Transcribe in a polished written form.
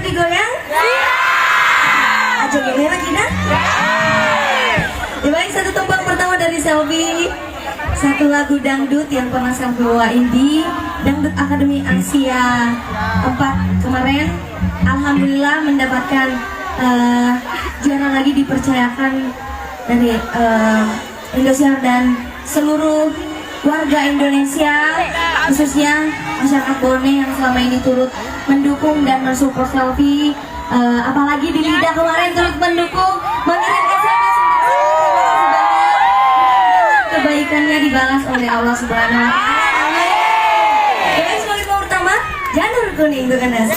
digoyang? Aja gini lagi dah. Ya baik, satu tumpang pertama dari Selvi. Satu lagu dangdut yang pernah Selvi bawain di Dangdut Akademi Asia 4 kemarin. Alhamdulillah mendapatkan juara lagi, dipercayakan dari Indosiar dan seluruh warga Indonesia, khususnya masyarakat Bone yang selama ini turut mendukung dan mensupport Selvi, apalagi di Lidah kemarin turut mendukung, mengirim SMS untuk kebaikannya dibalas oleh Allah Subhanahu wa Ta'ala. Amin. Guys, sebagai pertama, janur kuning untuk Anda.